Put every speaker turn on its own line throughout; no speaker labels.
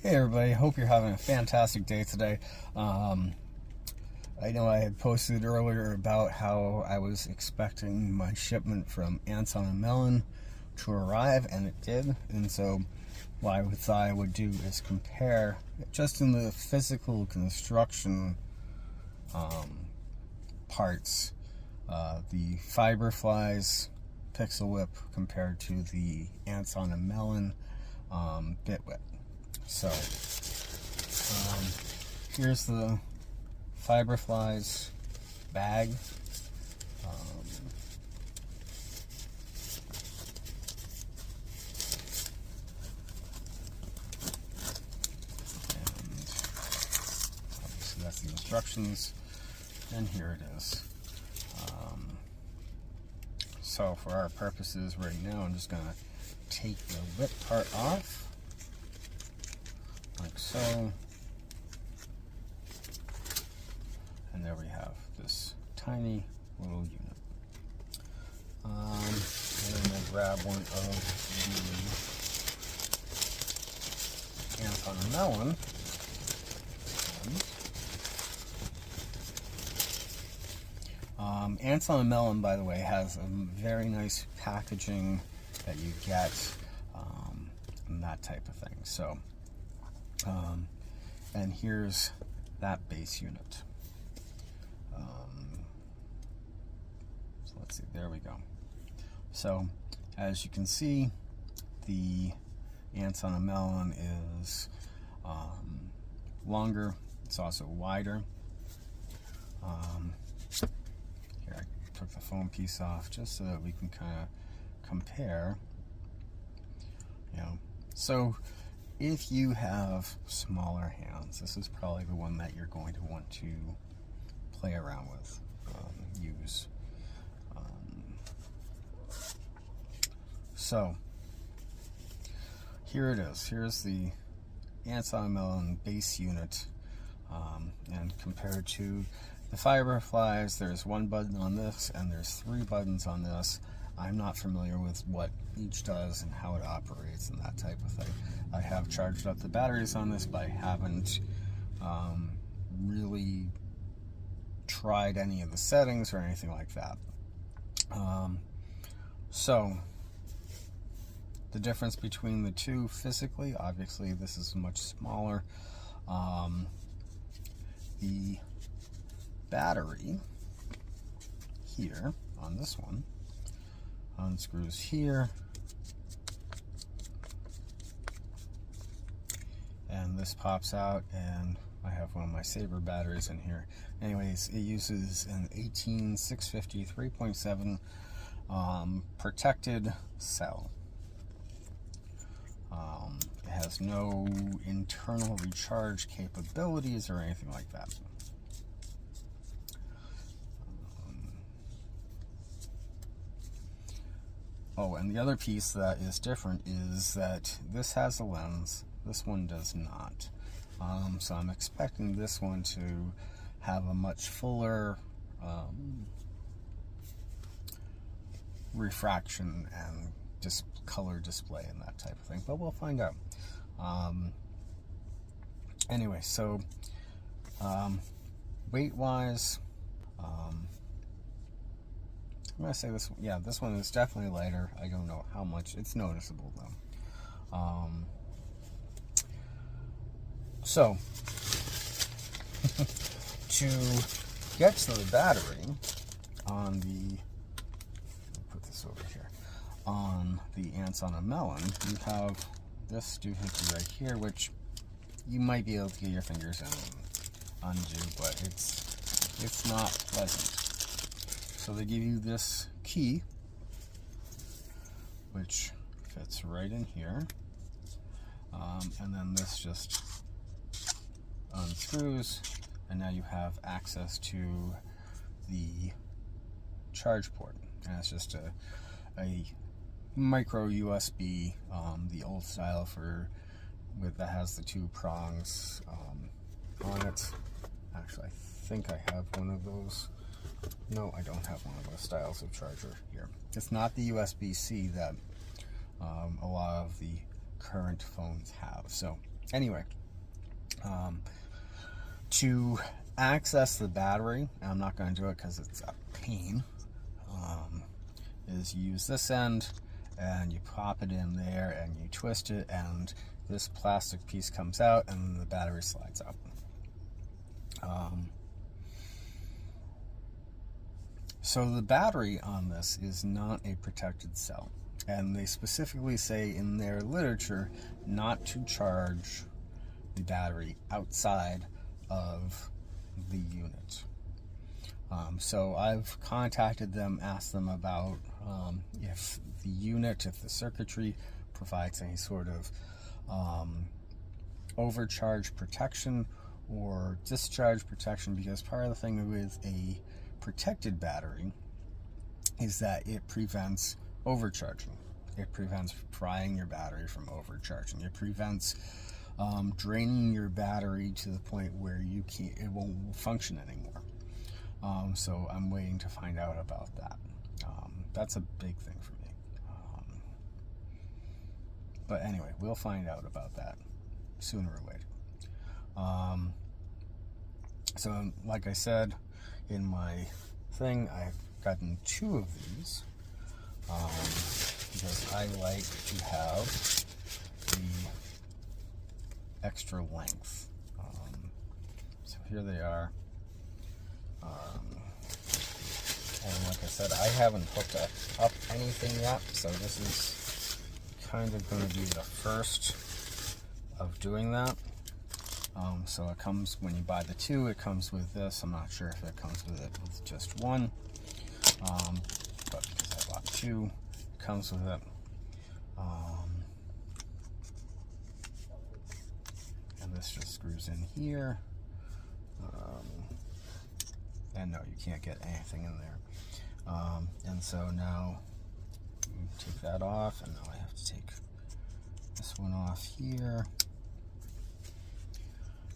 Hey everybody, hope you're having a fantastic day today. I know I had posted earlier about how I was expecting my shipment from On A Mellon to arrive, and it did. And so what I thought I would do is compare, just in the physical construction parts, the Fiberflies Pixel Whip compared to the On A Mellon bit whip. So, here's the Fiberflies bag. And obviously that's the instructions, and here it is. So for our purposes right now, I'm just going to take the whip part off, like so, and there we have this tiny little unit. And then we'll grab one of the On A Mellon. On A Mellon, by the way, has a very nice packaging that you get, and that type of thing. So, and here's that base unit. So let's see, there we go. So as you can see, the On A Mellon is longer. It's also wider. Here, I took the foam piece off just so that we can kind of compare. So if you have smaller hands, this is probably the one that you're going to want to play around with, use. So here it is. Here's the On A Mellon base unit, and compared to the Fiberflies, there's one button on this and there's 3 buttons on this. I'm not familiar with what each does and how it operates and that type of thing. I have charged up the batteries on this, but I haven't really tried any of the settings or anything like that. So the difference between the two physically, obviously this is much smaller. The battery here on this one unscrews here, and this pops out, and I have one of my Saber batteries in here. Anyways, it uses an 18650 3.7 protected cell. It has no internal recharge capabilities or anything like that. Oh, and the other piece that is different is that this has a lens, this one does not. So I'm expecting this one to have a much fuller refraction and just color display and that type of thing, but we'll find out. Anyway, so weight wise, I'm gonna say this, yeah, this one is definitely lighter. I don't know how much, it's noticeable though. So to get to the battery on the, put this over here, on the On A Mellon, you have this doohickey right here, which you might be able to get your fingers in and undo, but it's not pleasant. So they give you this key, which fits right in here, and then this just unscrews, and now you have access to the charge port, and it's just a micro USB, the old style that has the 2 prongs on it. Actually, I think I have one of those. No, I don't have one of those styles of charger here. It's not the USB-C that a lot of the current phones have. So anyway, to access the battery, and I'm not going to do it because it's a pain, is you use this end and you pop it in there and you twist it, and this plastic piece comes out and the battery slides out. So the battery on this is not a protected cell, and they specifically say in their literature not to charge the battery outside of the unit. So I've contacted them, asked them about if the unit, if the circuitry provides any sort of overcharge protection or discharge protection, because part of the thing with a protected battery is that it prevents overcharging. It prevents frying your battery from overcharging. It prevents draining your battery to the point where it won't function anymore. So I'm waiting to find out about that. That's a big thing for me. But anyway, we'll find out about that sooner or later. So like I said in my thing, I've gotten 2 of these because I like to have the extra length. So here they are. And like I said, I haven't hooked up anything yet, so this is kind of going to be the first of doing that. So it comes, when you buy the 2, it comes with this. I'm not sure if it comes with it with just 1, but because I bought 2, it comes with it. And this just screws in here. And no, you can't get anything in there. And so now you take that off, and now I have to take this one off here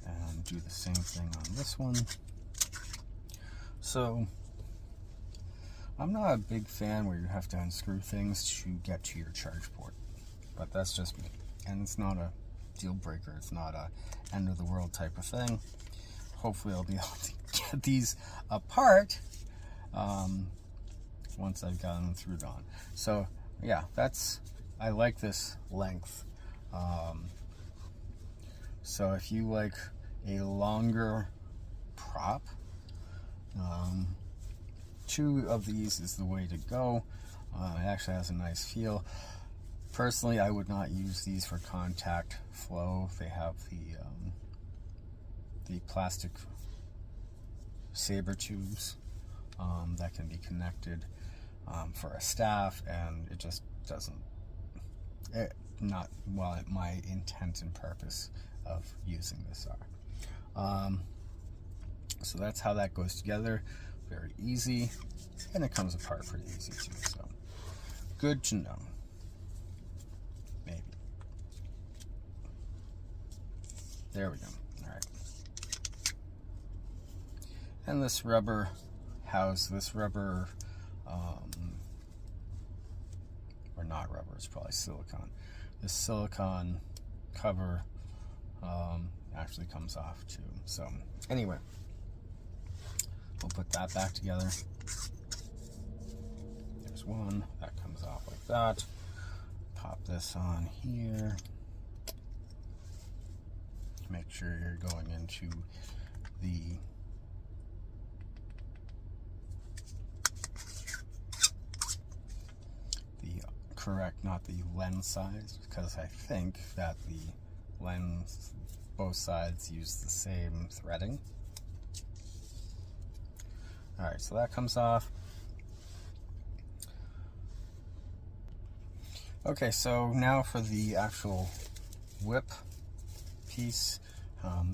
and do the same thing on this one. So I'm not a big fan where you have to unscrew things to get to your charge port, but that's just me, and it's not a deal breaker. It's not a end of the world type of thing. Hopefully I'll be able to get these apart once I've gotten them through on. So yeah, I like this length. So if you like a longer prop, 2 of these is the way to go. It actually has a nice feel. Personally, I would not use these for contact flow. They have the plastic saber tubes that can be connected for a staff, and it just doesn't, not what my intent and purpose of using this are. So that's how that goes together. Very easy, and it comes apart pretty easy too, so good to know. Maybe. There we go. All right. And this rubber or not rubber, it's probably silicone. This silicone cover actually comes off too. So anyway, we'll put that back together. There's one that comes off like that. Pop this on here. Make sure you're going into the correct, not the lens size, because I think that the lens, both sides use the same threading. Alright, so that comes off. Okay, so now for the actual whip piece.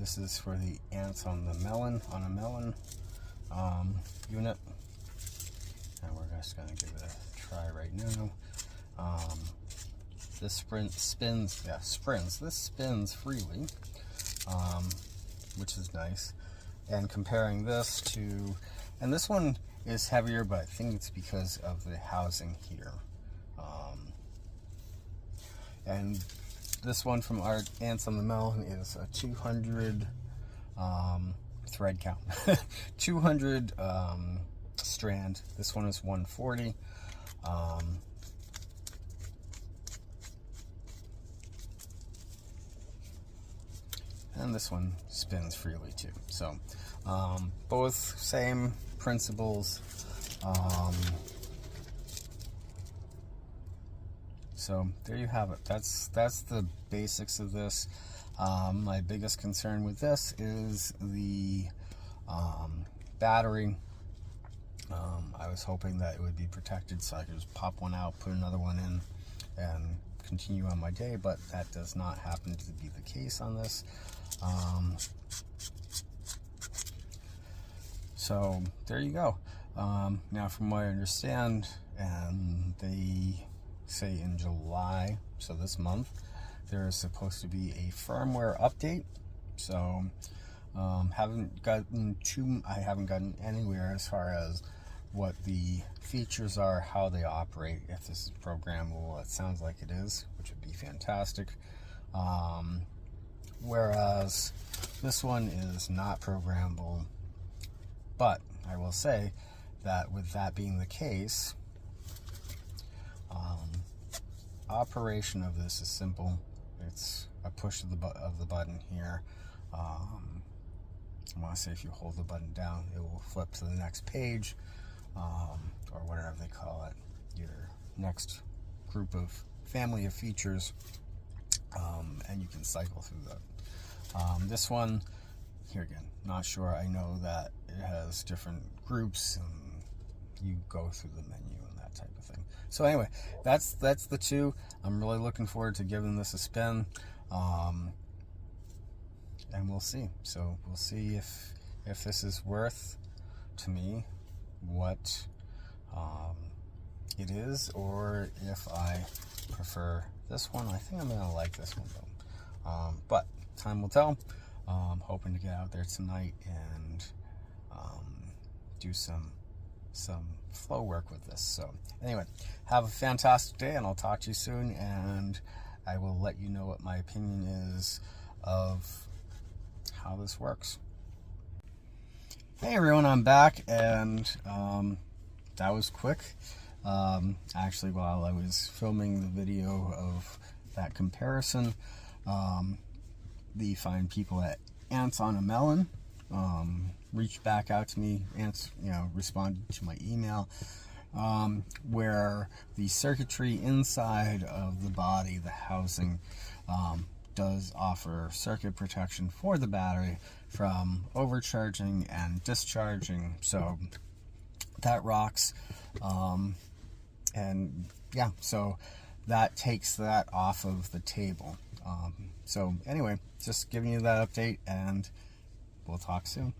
This is for the ants on a mellon unit, and we're just going to give it a try right now. This spins freely, which is nice. And comparing this to, and this one is heavier, but I think it's because of the housing here. And this one from our Ants on the Mellon is a 200 thread count. 200 strand. This one is 140. And this one spins freely too. So both same principles. So there you have it. That's the basics of this. My biggest concern with this is the battery. I was hoping that it would be protected so I could just pop one out, put another one in, and continue on my day, but that does not happen to be the case on this. So there you go. Now from what I understand, and they say in July, so this month, there is supposed to be a firmware update. So I haven't gotten anywhere as far as what the features are, how they operate, if this is programmable. It sounds like it is, which would be fantastic. Whereas this one is not programmable. But I will say that with that being the case, operation of this is simple. It's a push of the button here. I want to say if you hold the button down, it will flip to the next page, or whatever they call it, your next group of family of features, and you can cycle through that. This one, here again, not sure. I know that it has different groups, and you go through the menu and that type of thing. So anyway, that's the two. I'm really looking forward to giving this a spin, and we'll see. So we'll see if this is worth to me what it is, or if I prefer this one. I think I'm gonna like this one though, but time will tell. Hoping to get out there tonight and do some flow work with this. So anyway, have a fantastic day, and I'll talk to you soon, and I will let you know what my opinion is of how this works. Hey everyone, I'm back, and that was quick. Actually, while I was filming the video of that comparison, the fine people at Ants on a Mellon reached back out to me. Ants, responded to my email, where the circuitry inside of the body, the housing, does offer circuit protection for the battery from overcharging and discharging. So that rocks. And yeah, so that takes that off of the table. So anyway, just giving you that update, and we'll talk soon.